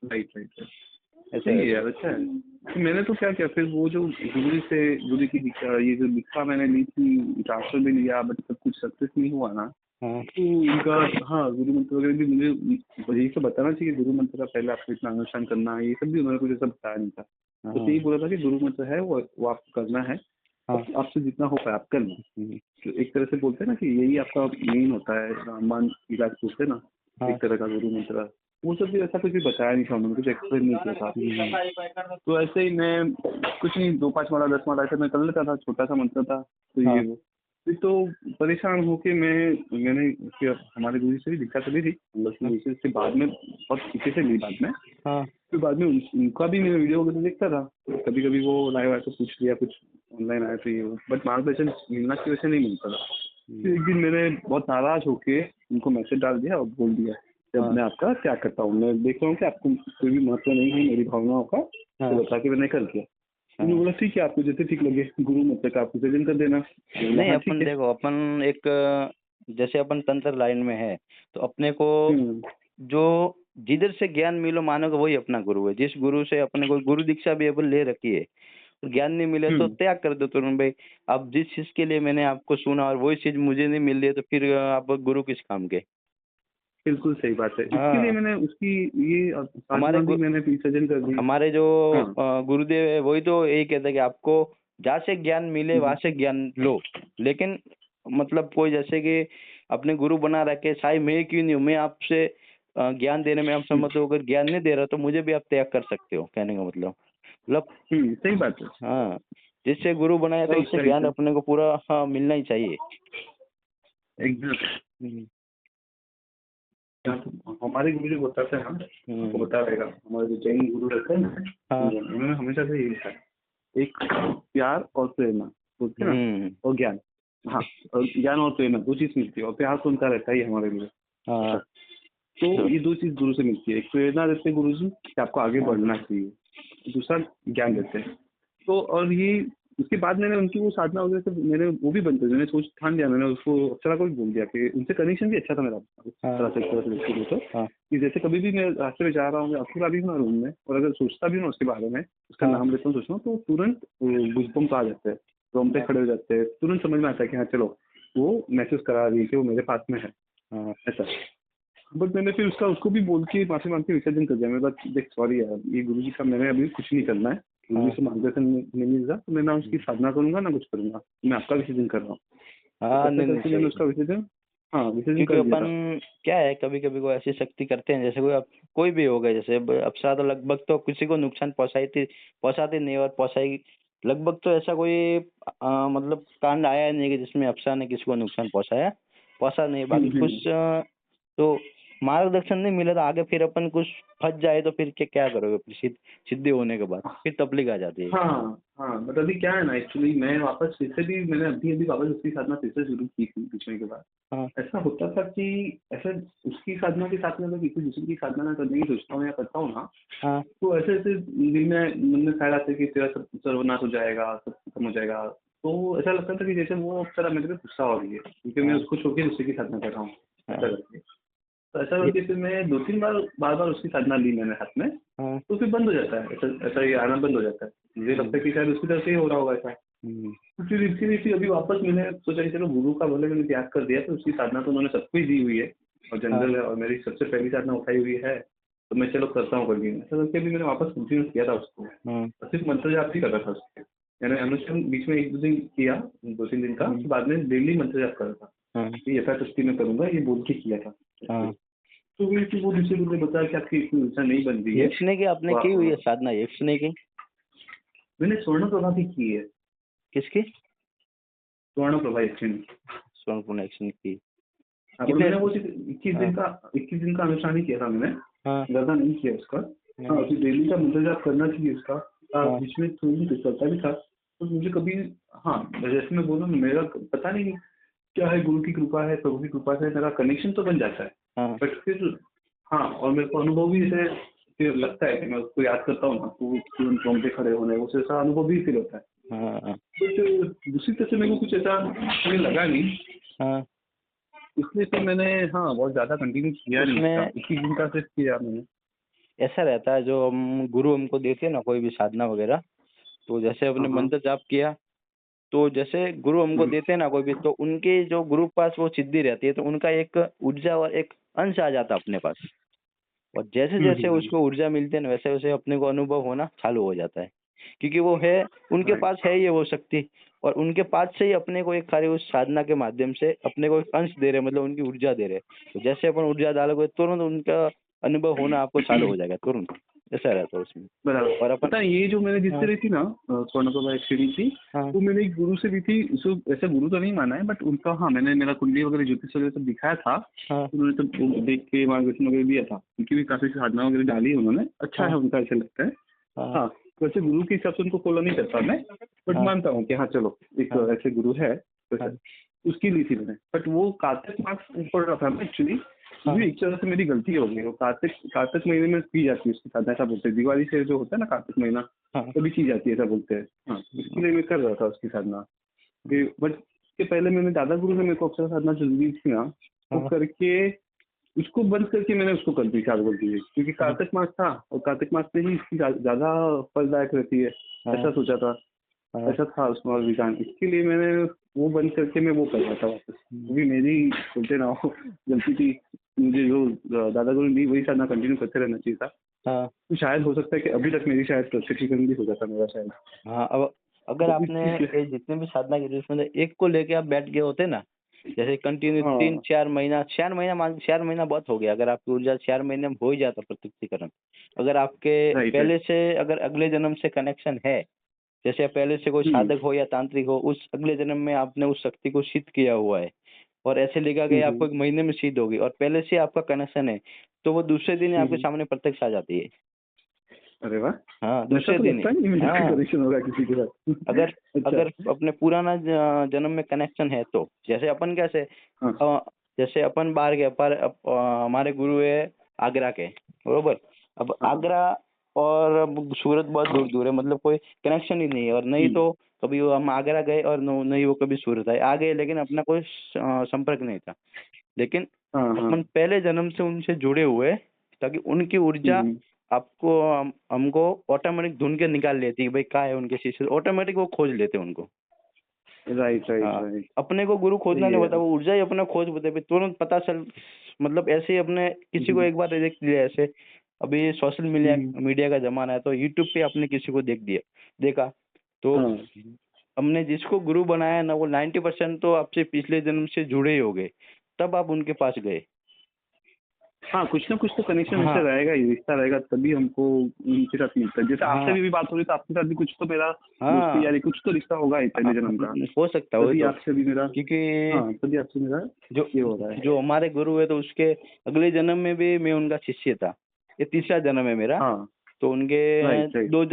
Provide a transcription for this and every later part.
Right right right. ऐसा सही है है। यार, अच्छा है। तो मैंने तो क्या किया फिर, वो जो गुरु की ये जो दीक्षा मैंने ली थी, ट्रांसफर भी लिया, बट सब कुछ सक्सेस नहीं हुआ ना, हाँ तो उनका, हाँ, गुरु मंत्र वगैरह भी मुझे यही सब बताना चाहिए। गुरु मंत्र का पहले आपको इतना अनुष्ठान करना है, ये सब भी उन्होंने कुछ ऐसा बताया नहीं था। हाँ तो यही बोला था कि गुरु मंत्र है वो आपको करना है, हाँ। आपसे जितना हो पाए आप करना। हम्म, तो एक तरह से बोलते हैं ना कि यही आपका मेन होता है, रामबाण इलाज पूछते हैं ना, हाँ। एक तरह का गुरु मंत्र। वो सब भी ऐसा कुछ भी बताया नहीं था उन्होंने, कुछ एक्सप्लेन नहीं किया था। तो ऐसे ही मैं कुछ नहीं, 2-5 माला 10 माला ऐसे मैं कर लेता था, छोटा सा मंत्र था, तो ये हाँ वो। फिर तो परेशान होके मैंने फिर हमारे गुरु से भी दीक्षा चली थी, बस हाँ उसके बाद में बहुत पीछे से ली बाद में। हाँ। फिर बाद में उनका भी मैं वीडियो वगैरह देखता था, कभी कभी वो लाइव आया तो पूछ लिया, कुछ ऑनलाइन आया तो ये वो, बट मार्गदर्शन मिलना की वजह से नहीं मिलता था। फिर एक दिन मैंने बहुत नाराज होके उनको मैसेज डाल दिया और बोल दिया कि अब मैं आपका क्या करता हूँ, मैं देख रहा हूँ कि आपको कोई भी महत्व नहीं है मेरी भावनाओं का, तो बता के मैंने कर दिया। उन्होंने बोला ठीक है, आपको जैसे ठीक लगे गुरु मत का आप विसर्जन कर देना। नहीं, हाँ ठीक अपन है। देखो, अपन एक जैसे अपन तंत्र लाइन में है, तो अपने को जो जिधर से ज्ञान मिलो मानोगे वही अपना गुरु है। जिस गुरु से अपने को गुरु दीक्षा भी अपन ले रखी है, तो ज्ञान नहीं मिले तो त्याग कर दो तुरंत भाई। अब जिस चीज के लिए मैंने आपको सुना और वही चीज मुझे नहीं मिल रही है, तो फिर आप गुरु किस काम के। बिल्कुल सही बात है, इसके लिए हाँ, मैंने उसकी ये हमारे साधना भी मैंने विसर्जन कर दी। हमारे जो हाँ। गुरुदेव है वही तो यही कहते हैं कि आपको जहाँ से ज्ञान मिले वहां से ज्ञान लो, लेकिन मतलब कोई जैसे कि अपने गुरु बना रखे, साई मैं क्यों नहीं हूँ, मैं आपसे ज्ञान देने में आप सम्मत हो, अगर ज्ञान नहीं दे रहा तो मुझे भी आप त्याग कर सकते हो, कहने का मतलब सही बात है। हाँ, जिससे गुरु बनाया तो सही उससे सही ज्ञान सही। अपने को पूरा हाँ मिलना ही चाहिए। एग्जैक्ट। हम्म, हमारे गुरु जी बताते हैं, आपको हम्म, बता रहेगा, हमारे जो जैन गुरु रहते हैं ना, हाँ, उन्होंने हमेशा से यही लिखा है, एक प्यार और प्रेरणा बोलते हैं ना, और ज्ञान। हाँ, और ज्ञान और प्रेरणा 2 चीज मिलती है, और प्यार तो उनका रहता ही है हमारे लिए। हाँ, ऐसा। तो ये 2 चीज गुरु से मिलती है, एक प्रेरणा देते हैं गुरु जी कि आपको आगे बढ़ना चाहिए, दूसरा ज्ञान देते हैं। तो और ये उसके बाद मैंने उनकी वो साधना वगैरह से मैंने वो भी बंद कर दी, मैंने सोच ठान लिया, मैंने उसको अक्षरा को भी बोल दिया कि उनसे कनेक्शन भी अच्छा था मेरा, एक हाँ, तरह से देखते हुए तो, हाँ, कि जैसे कभी भी मैं रास्ते में जा रहा हूँ, अकेला भी हूँ ना रूम में, और अगर सोचता भी हूँ उसके बारे में, उसका हाँ, नाम लेता हूँ, सोचता हूँ, तो तुरंत गूज़बम्स आ जाते हैं, रोंगटे खड़े हो जाते हैं, तुरंत समझ में आता है कि हाँ चलो, वो मैसेज करा रही है कि वो मेरे पास में है, हाँ, ऐसा। बट मैंने फिर उसको भी बोल के माफी मांग के विसर्जन कर दिया। मेरे पास देख, सॉरी यार, ये गुरु जी का मैंने अभी कुछ नहीं करना है, गुरु जी हाँ, से मार्गदर्शन नहीं मिल रहा, तो मैं ना उसकी साधना करूंगा ना कुछ करूंगा, मैं आपका विसर्जन कर रहा हूँ। तो हाँ, ऐसा नहीं नहीं करके मैंने सही है। उसका विसर्जन, हाँ, विसर्जन क्योंकि कर दिया अपन था। क्या है, कभी कभी कोई ऐसी शक्ति करते हैं, जैसे कोई भी हो गया, जैसे अप्सरा तो लगभग तो किसी को नुकसान पहुंचाती नहीं, और पहुंचाई लगभग तो ऐसा कोई मतलब कांड आया नहीं कि जिसमें अप्सरा ने किसी को नुकसान पहुंचा नहीं। बाकी कुछ तो मार्गदर्शन नहीं मिला तो आगे फिर अपन कुछ फंस जाए तो फिर क्या करोगे, फिर सिद्धि होने के बाद फिर तकलीफ आ जाती है। हाँ हाँ, बट अभी क्या है ना, एक्चुअली मैं वापस फिर से भी, मैंने अभी अभी वापस उसकी साधना फिर से शुरू की थी पिछले के बाद। हाँ ऐसा होता था कि ऐसा उसकी साधना के साथ में अगर किसी दूसरी की साधना ना करने की सोचता हूँ या करता हूँ ना, हाँ तो ऐसे ऐसे दिल में मन में ख्याल आते कि तेरा सब सर्वनाश हो जाएगा, सब खत्म हो जाएगा। तो ऐसा लगता था कि जैसे वो तरह मेरे पे गुस्सा हो रही है, क्योंकि मैं हाँ उसको छोड़ के दूसरे की साधना कर रहा हूँ, ऐसा हाँ करके। तो ऐसा ये- करके फिर मैं 2-3 बार बार उसकी साधना ली मैंने हाथ में, हाँ तो फिर बंद हो जाता है, ऐसा ऐसा ये आना बंद हो जाता है। मुझे लगता है कि शायद उसकी तरफ से ही हो रहा होगा ऐसा। हम्म, तो फिर इसीलिए अभी वापस मैंने सोचा कि चलो गुरु का भले मैंने त्याग कर दिया, तो उसकी साधना तो उन्होंने सबको ही दी हुई है, और हाँ जनरल है, और मेरी सबसे पहली साधना उठाई हुई है, तो मैं चलो करता हूँ कंटिन्यू। ऐसा करके भी मैंने वापस कंटिन्यू किया था उसको, हाँ और सिर्फ मंत्र जाप ही कर रहा था उसके। मैंने अनुष्ठान बीच में 1-2 दिन किया, 2-3 दिन का, हम्म, तो बाद में डेली मंत्र जाप कर रहा था, हाँ ये यथाशक्ति में करूंगा, ये बोल के किया था। हाँ। तो फिर वो दूसरे ने बताया कि आपकी इतनी ऊर्जा नहीं बन रही है, यक्ष ने की आपने तो की हुई है आप, साधना, यक्ष ने की? मैंने स्वर्ण प्रभा भी की है। किसकी? स्वर्ण प्रभा एक्चुअली, स्वर्ण यक्ष ने की? हाँ, पर कितने? मैंने वो सिर्फ 21 हाँ दिन का 21 दिन का अनुष्ठान ही किया था मैंने, हाँ ज्यादा नहीं किया उसका। हाँ, हाँ उसे डेली का मंत्र जाप करना चाहिए उसका। हाँ बीच में थोड़ी सी चलता भी था, तो मुझे कभी, हाँ, जैसे मैं बोलूँ, मेरा पता नहीं क्या है, गुरु की कृपा है, प्रभु की कृपा से मेरा कनेक्शन तो बन जाता है, हाँ बट फिर, हाँ, और मेरे को अनुभव भी जैसे फिर लगता है कि मैं उसको याद करता हूँ ना, तो वो तुरंत रोंगटे खड़े होने, उसे ऐसा अनुभव भी फील होता है। हाँ बट दूसरी तरफ से मेरे को कुछ ऐसा मुझे लगा नहीं, हाँ। इसलिए फिर मैंने, हाँ, बहुत ज्यादा कंटिन्यू किया नहीं उसका, उसमें 21 दिन का सिर्फ किया मैंने। ऐसा रहता है, जो हम गुरु हमको देते हैं ना कोई भी साधना वगैरह, तो जैसे अपने हाँ हाँ। मंत्र जाप किया, तो जैसे गुरु हमको देते हैं ना कोई भी, तो उनके जो गुरु के पास वो सिद्धि रहती है, तो उनका एक ऊर्जा और एक अंश आ जाता है अपने पास। और जैसे जैसे उसको ऊर्जा मिलती है ना, वैसे वैसे अपने को अनुभव होना चालू हो जाता है, क्योंकि वो है, उनके पास है ये वो शक्ति, और उनके पास से ही अपने को एक कार्य उस साधना के माध्यम से अपने को एक अंश दे रहे, मतलब उनकी ऊर्जा दे रहे। तो जैसे अपन ऊर्जा डालोगे, तुरंत उनका अनुभव होना आपको चालू हो जाएगा, तुरंत। ऐसा रहता है उसमें। बराबर। और अपन। पता है ये जो मैंने जिससे हाँ ली थी ना स्वर्णप्रभा एक्सचेंज थी, हाँ वो मैंने एक गुरु से ली थी। उसको ऐसे गुरु तो नहीं माना है, बट उनका हाँ मैंने मेरा कुंडली वगैरह ज्योतिष वगैरह सब दिखाया था। हाँ उन्होंने सब वो देख के मार्गदर्शन वगैरह दिया था। उनकी भी काफी साधना वगैरह डाली है उन्होंने, अच्छा हाँ है उनका, ऐसा लगता है। हाँ हाँ, वैसे गुरु के हिसाब से उनको फॉलो नहीं करता मैं, बट हाँ मानता हूँ कि हाँ चलो एक हाँ ऐसे गुरु है हाँ वैसे। उसकी ली थी मैंने, बट वो कार्तिक मास पड़ रहा था ना एक्चुअली। हाँ ये एक तरह से मेरी गलती हो गई। वो कार्तिक कार्तिक महीने में की जाती है उसकी साधना, ऐसा बोलते हैं। दिवाली से जो होता है ना कार्तिक महीना, हाँ तभी की जाती है ऐसा बोलते हैं। हाँ, इसके लिए मैं कर रहा था उसकी साधना। बट इसके पहले मैंने दादा गुरु से मेरे को अक्षर साधना जरूरी थी ना, वो हाँ करके उसको बंद करके मैंने उसको कर दी चालू कर दी, क्योंकि हाँ कार्तिक मास था और कार्तिक मास में ही इसकी ज्यादा फलदायक रहती है, हाँ ऐसा सोचा था। हाँ ऐसा था उसमें और विधान, इसके लिए मैंने वो बंद करके मैं वो कर रहा था वापस। वो भी मेरी बोलते ना हो गलती थी। मुझे जो दादा गुरु ने दी वही साधना कंटिन्यू करते रहना चाहिए था। हाँ तो शायद हो सकता है कि अभी तक मेरी शायद प्रत्यक्षीकरण भी हो जाता मेरा शायद। हाँ। अब अगर तो आपने ये जितने भी साधना की, उसमें से एक को लेके आप बैठ गए होते ना, जैसे कंटिन्यू तीन हाँ, 4 महीना, 4 महीना मान, 4 महीना बहुत हो गया, अगर आपकी ऊर्जा 4 महीने में हो ही जाता प्रत्यक्षीकरण। अगर आपके राइट राइट। पहले से, अगर अगले जन्म से कनेक्शन है, जैसे आप पहले से कोई साधक हो या तांत्रिक हो, उस अगले जन्म में आपने उस शक्ति को सिद्ध किया हुआ है, और ऐसे लिखा गया आपको 1 महीने में सिद्ध होगी, और पहले से आपका कनेक्शन है, तो वो दूसरे दिन ही आपके हम्म। सामने प्रत्यक्ष आ जाती है। अरे वाह, हाँ, ऐसा दूसरे तो दिन ही। लगता नहीं मुझे कोई हाँ, कनेक्शन होगा किसी के साथ। अगर अच्छा। अगर अपने पुराना जन्म में कनेक्शन है, तो जैसे अपन कैसे, हाँ जैसे अपन बाहर गए, पर हमारे गुरु है आगरा के, बरोबर। अब हाँ आगरा और अब सूरत बहुत दूर दूर है, मतलब कोई कनेक्शन ही नहीं है, और नहीं हम्म, तो कभी वो हम आगरा गए और नहीं वो कभी सूरत आए, आ गए, लेकिन अपना कोई संपर्क नहीं था। लेकिन हाँ हाँ अपन पहले जन्म से उनसे जुड़े हुए, ताकि उनकी ऊर्जा हम्म, आपको हमको ऑटोमेटिक ढूंढ के निकाल लेती है, भाई कहाँ है उनके शिष्य, ऑटोमेटिक वो खोज लेते हैं उनको। राइट राइट हाँ, राइट। अपने को गुरु खोजना सही नहीं है पड़ता, यार। वो ऊर्जा ही अपना खोज पाते हैं, तुरंत पता चल। मतलब ऐसे ही अपने किसी को हम्म, एक बार देख लिया, ऐसे अभी सोशल मीडिया हम्म, मीडिया का जमाना है, तो यूट्यूब पे आपने किसी को देख दिया, देखा, तो हाँ हमने जिसको गुरु बनाया ना, वो 90% तो आपसे पिछले जन्म से जुड़े ही हो गए, तब आप उनके पास गए। हाँ, कुछ ना कुछ तो कनेक्शन ऐसे हाँ रहेगा ही, रिश्ता रहेगा, तभी हमको उनके साथ मिलता है। जैसे आपसे हाँ भी बात हो रही तो आपके साथ भी कुछ तो मेरा दोस्ती हाँ। यारी कुछ तो रिश्ता होगा ही पहले जन्म का। हो सकता है, वही तभी तो, आपसे भी मेरा, क्योंकि हाँ तभी आपसे मेरा जो ये हो रहा है। जो हमारे गुरु है, तो उसके अगले जन्म में भी मैं उनका शिष्य था। ये तीसरा जन्म है मेरा। हाँ तो उनके राइट राइट। 2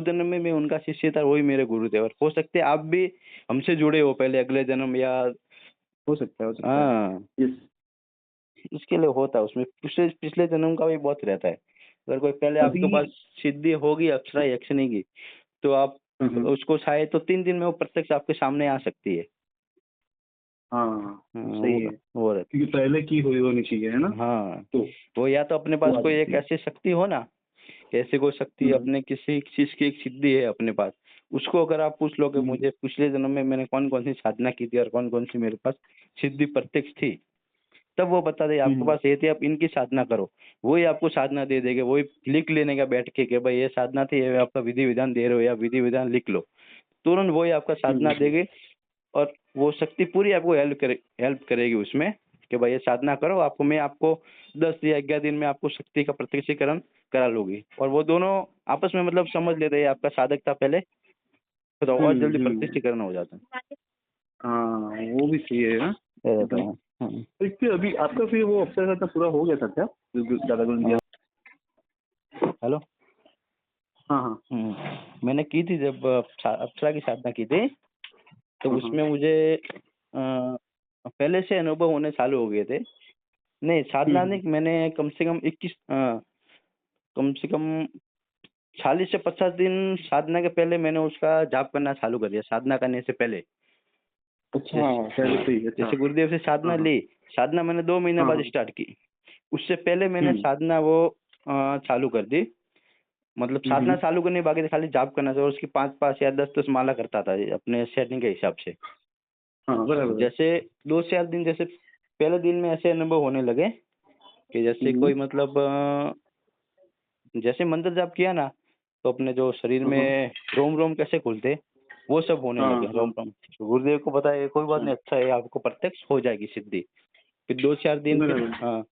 जन्म में मैं उनका शिष्य था, वही मेरे गुरु थे, और हो सकते हैं आप भी हमसे जुड़े हो पहले अगले जन्म, या हो सकता है, हो सकता है। हाँ, यस। इसके लिए होता है उसमें, पिछले पिछले जन्म का भी बहुत रहता है। अगर कोई पहले आपके अभी पास सिद्धि होगी अक्षरा यक्षिणी की, तो आप उसको चाहे तो 3 दिन में वो प्रत्यक्ष आपके सामने आ सकती है। हाँ हाँ, सही है, वो रहता क्योंकि पहले की हुई होनी चाहिए है ना। है। हाँ, तो वो या तो अपने पास वो आ कोई एक जाती है। ऐसी शक्ति हो ना, कि ऐसी कोई शक्ति हम्म, अपने किसी चीज की एक सिद्धि है अपने पास, उसको अगर आप पूछ लो कि हम्म, मुझे पिछले जन्म में मैंने कौन कौन सी साधना की थी और कौन कौन सी मेरे पास सिद्धि प्रत्यक्ष थी, तब वो बता दे आपके हम्म, पास ये थी, आप इनकी साधना करो। वही आपको साधना दे देगा, वही लिख लेने का बैठ के कि भाई ये साधना थी, ये आपका विधि विधान दे रहे हो, या विधि विधान लिख लो, तुरंत वही आपका साधना हम्म, देगी। और वो शक्ति पूरी आपको हेल्प करेगी उसमें, कि भाई ये साधना करो, मैं आपको 10 या 11 दिन में आपको शक्ति का प्रत्यक्षीकरण करा लूंगी। और वो दोनों आपस में मतलब समझ लेते हैं, आपका साधक था पहले, तो और जल्दी प्रत्यक्षीकरण हो जाता हाँ वो भी सही है ना है। ये रहता एकदम। है। हाँ तो फिर अभी आपका फिर वो अफसर का पूरा हो गया था क्या, जो दादा गुरु ने दिया? हाँ। हेलो। हाँ हाँ मैंने की थी जब अप्सरा की साधना की थी, तो हाँ हाँ। उसमें मुझे पहले से अनुभव होने चालू हो गए थे। नहीं, साधना हम्म, नहीं, मैंने कम से कम 40 से 50 दिन साधना के पहले मैंने उसका जाप करना चालू कर दिया, साधना करने से पहले। अच्छा जैसे पहले हाँ, से ही, अच्छा। जैसे गुरुदेव से हाँ साधना हाँ ली, साधना मैंने 2 महीने हाँ बाद हाँ। स्टार्ट की। उससे पहले मैंने हम्म, साधना वो चालू कर दी। मतलब साधना चालू करनी बाकी थी, खाली जाप करना था और उसकी 5-5 या 10-10 माला करता था अपने सेटिंग के हिसाब से। हाँ बराबर है। जैसे 2 से 4 दिन जैसे पहले दिन में ऐसे अनुभव होने लगे कि जैसे कोई मतलब जैसे मंत्र जाप किया ना, तो अपने जो शरीर हाँ हाँ में रोम-रोम कैसे खुलते, वो सब होने हाँ लगे हाँ, रोम-रोम। तो गुरुदेव को बताया कोई बात अच्छा नहीं, अच्छा है आपको प्रत्यक्ष हो जाएगी सिद्धि। फिर 2-4 दिन फिर बराबर। हाँ,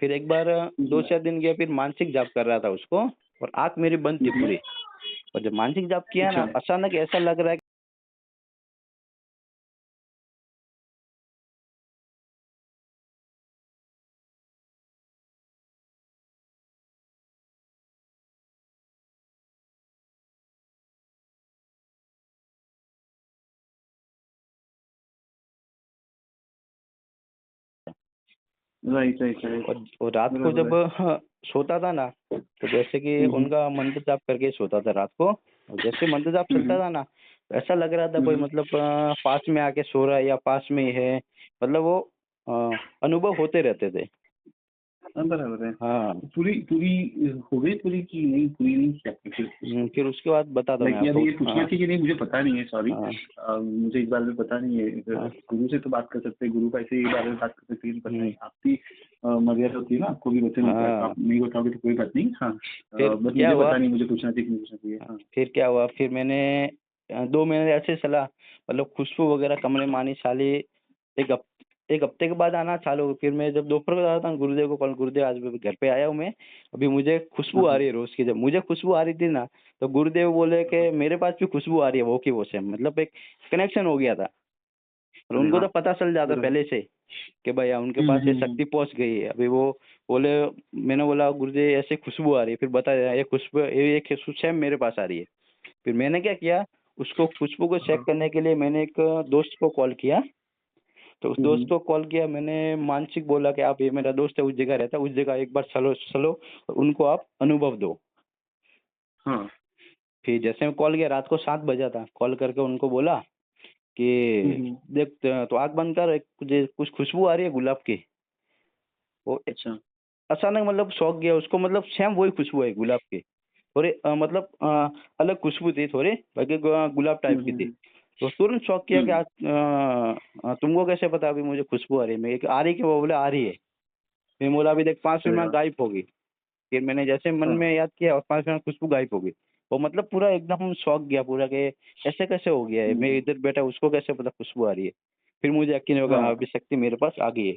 फिर एक बार 2-4 दिन गया, फिर मानसिक जाप कर रहा था उसको और आँख मेरी बंद थी पूरी। और जब मानसिक जाप किया अच्छा ना, अचानक ऐसा लग रहा है राइट राइट राइट। और रात को बराबर जब है। सोता था ना, तो जैसे कि हम्म, उनका मंत्र जाप करके सोता था रात को, और जैसे मंत्र जाप चलता हम्म, था ना, तो ऐसा लग रहा था कोई हम्म, मतलब पास में आके सो रहा है या पास में ही है, मतलब वो अनुभव होते रहते थे। हाँ बराबर है। हाँ। पूरी पूरी हो गई पूरी की नहीं, पूरी नहीं किया आपने? फिर उसके बाद बताता हूँ मैं लाइक यार आपको। ये पूछना हाँ, चाहिए कि नहीं मुझे पता नहीं है, सॉरी। हाँ, मुझे इस बारे में पता नहीं है। हाँ। गुरु से तो बात कर सकते हैं, गुरु का ऐसे इस बारे में बात कर सकते हैं, पता हुँ, नहीं आपकी मर्यादा होती है ना, आपको भी वचन होता है, तो हाँ। आप नहीं बताओगे तो कोई बात नहीं। हाँ फिर बस क्या मुझे हुआ पता नहीं, मुझे पूछना चाहिए कि नहीं पूछना चाहिए। हाँ फिर क्या हुआ, फिर मैंने 2 महीने ऐसे चला, मतलब खुशबू वगैरह कमरे में आनी चाली। एक हफ 1 हफ्ते के बाद आना चालू हुई। फिर मैं जब दोपहर को जाता था गुरुदेव को कॉल, गुरुदेव आज मैं घर पे आया हूँ मैं, अभी मुझे खुशबू हाँ आ हाँ रही है रोज़ की। जब मुझे खुशबू आ रही थी ना, तो गुरुदेव बोले कि मेरे पास भी खुशबू आ रही है वो की वो से, मतलब एक कनेक्शन हो गया था। और अरे उनको वाह। तो पता चल जाता बराबर। पहले से कि भाई उनके पास ये शक्ति पहुँच गई है। अभी वो बोले, मैंने बोला गुरुजी ऐसे खुशबू आ रही है, फिर बताया ये खुशबू, ये खुशबू सेम मेरे पास आ रही है। फिर मैंने क्या किया, उसको खुशबू को चेक हाँ, करने के लिए मैंने एक दोस्त को कॉल किया। तो उस दोस्त हम्म, को कॉल किया मैंने, मानसिक बोला कि आप, ये मेरा दोस्त है उस जगह रहता है, उस जगह एक बार चलो चलो और उनको आप अनुभव दो। हाँ, फिर जैसे मैं कॉल किया, रात को 7 बजा था, कॉल करके उनको बोला कि हम्म, देख तो आँख बंद कर, एक मुझे कुछ खुशबू आ रही है गुलाब की। वो अच्छा। अचानक मतलब शौक गया उसको, मतलब सेम वही खुशबू है गुलाब की। थोड़ी मतलब अलग खुशबू थी थोड़ी, बाकी गुलाब टाइप की थी। हम्म, तो तुरंत शॉक किया कि आज तुमको कैसे पता अभी मुझे खुशबू आ रही है? मैं आ रही है, कि वो बोले आ रही है। फिर बोला अभी देख 5 अरे मिनट में वाह। गायब होगी। फिर मैंने जैसे मन हाँ में याद किया और 5 मिनट खुशबू गायब हो गई। वो मतलब पूरा एकदम शॉक गया पूरा कि ऐसे कैसे हो गया है? मैं हम्म, इधर बैठा उसको कैसे पता खुशबू आ रही है? फिर मुझे यकीन हो गया हाँ, हाँ। अभी शक्ति मेरे पास आ गई है।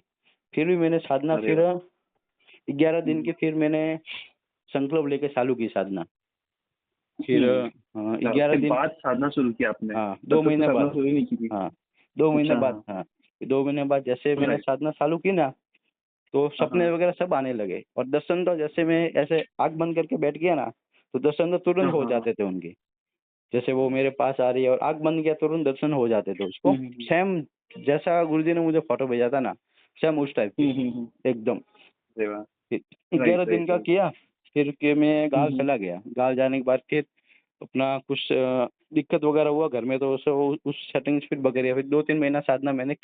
फिर भी मैंने साधना अरे फिर वाह। 11 दिन हम्म, की फिर मैंने संकल्प लेके चालू की साधना। फिर अच्छा, 11 उसके दिन, बाद साधना शुरू किया आपने? हाँ, तब 2 तक तो महीने साधना बाद, शुरू ही नहीं की थी? हाँ, 2 महीने अच्छा बाद, हाँ। हाँ, 2 महीने बाद जैसे मैंने राइट। साधना चालू की ना, तो हाँ सपने हाँ वगैरह सब आने लगे और दर्शन तो जैसे मैं ऐसे आँख बंद करके बैठ गया ना, तो दर्शन तो तुरंत हाँ हो हाँ हाँ। जाते थे उनके। जैसे वो मेरे पास आ रही है और आँख बंद किया, तुरंत दर्शन हो जाते थे उसको। हम्म, सेम जैसा गुरुजी ने मुझे फ़ोटो भेजा था ना, सेम उस टाइप के, हम्म। एकदम। अरे वाह। फिर 11 राइट दिन राइट का राइट। किया, फिर के मैं गाँव हम्म। चला गया। गाँव जाने के बाद फिर अपना कुछ दिक्कत वगैरह हुआ घर में, तो उस सेटिंग्स फिर बगैर फिर 2-3 महीना साधना मैंने की।